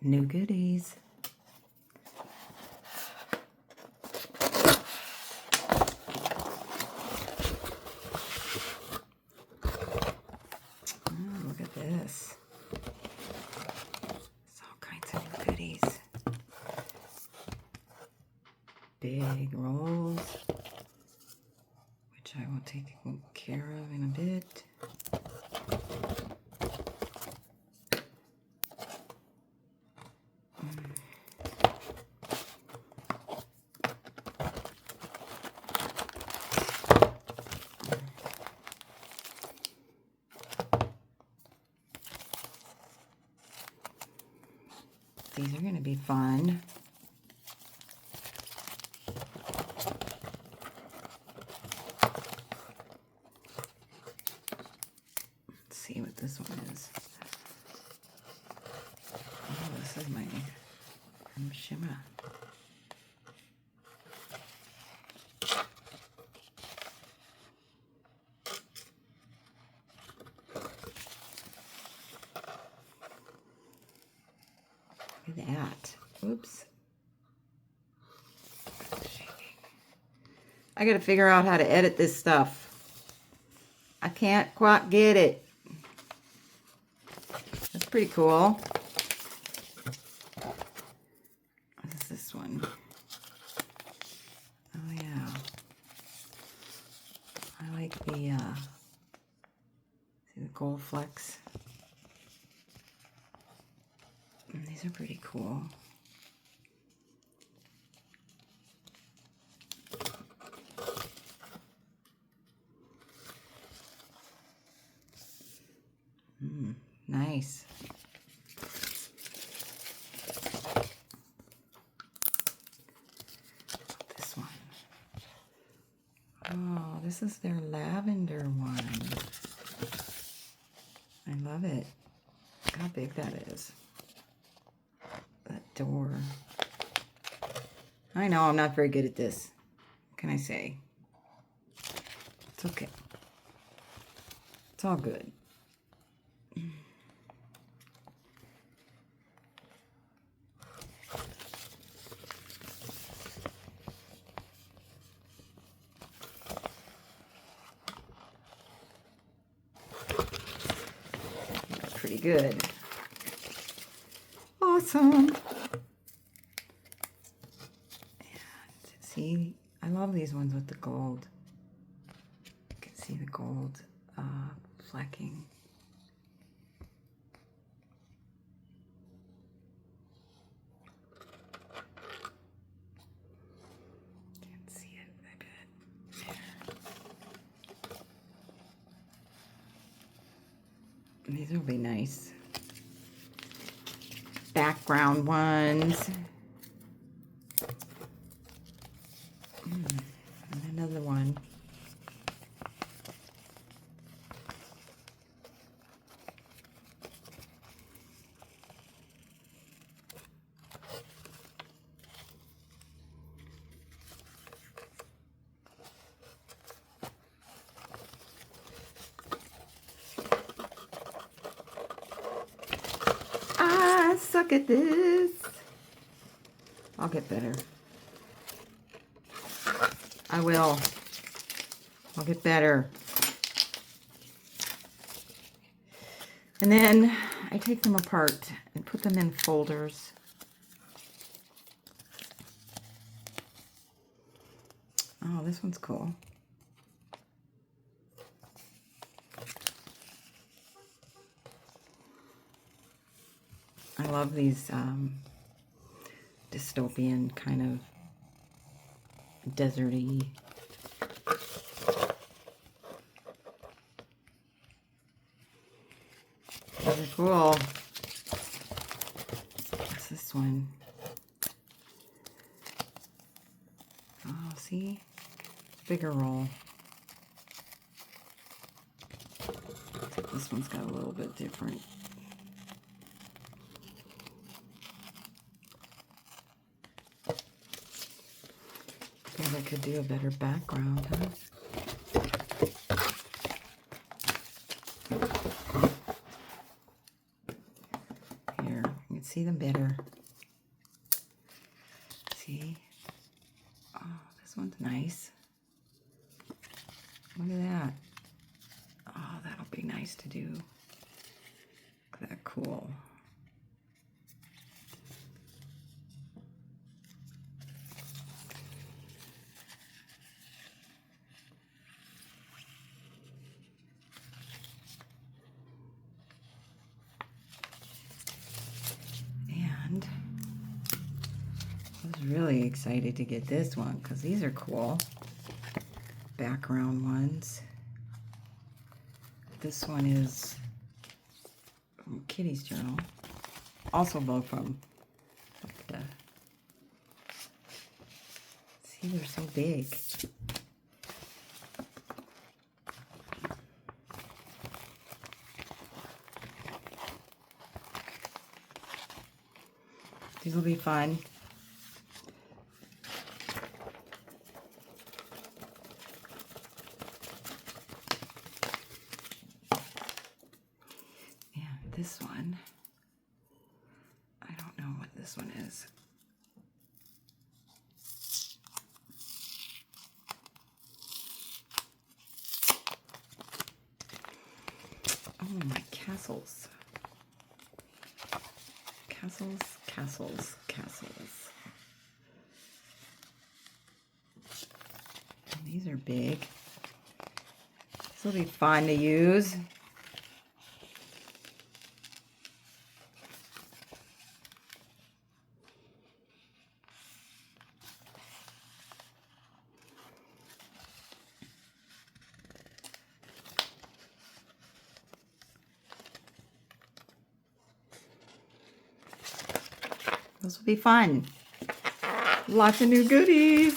New goodies. Oh, look at this. There's all kinds of new goodies. Big rolls, which I will take care of in a bit. These are going to be fun. Let's see what this one is. Oh, this is my from Shiimmer. Look at that. Oops. I gotta figure out how to edit this stuff. I can't quite get it. That's pretty cool. What is this one? Oh yeah. I like the see the gold flecks. These are pretty cool. Nice. This one. Oh, this is their lavender one. I love it. Look how big that is. That door. I know I'm not very good at this. What can I say? It's okay. It's all good. Pretty good. Awesome. And see, I love these ones with the gold. You can see the gold flecking. Can't see it, I bet. There. These will be nice. Background ones. And another one. I suck at this. I'll get better. I will. I'll get better. And then I take them apart and put them in folders. Oh, this one's cool. I love these dystopian kind of deserty. These are cool. What's this one? Oh, see? Bigger roll. This one's got a little bit different. I could do a better background, huh? Here, you can see see them better. See? Oh, this one's nice. Look at that. Oh, that'll be nice to do. Look at that, cool. And I was really excited to get this one because these are cool. Background ones. This one is from Kitty's Journal. Also both from the... See, they're so big. These will be fun. And this one, I don't know what this one is. Oh, my castles. Castles, castles, castles. And these are big. This will be fun to use. This will be fun. Lots of new goodies.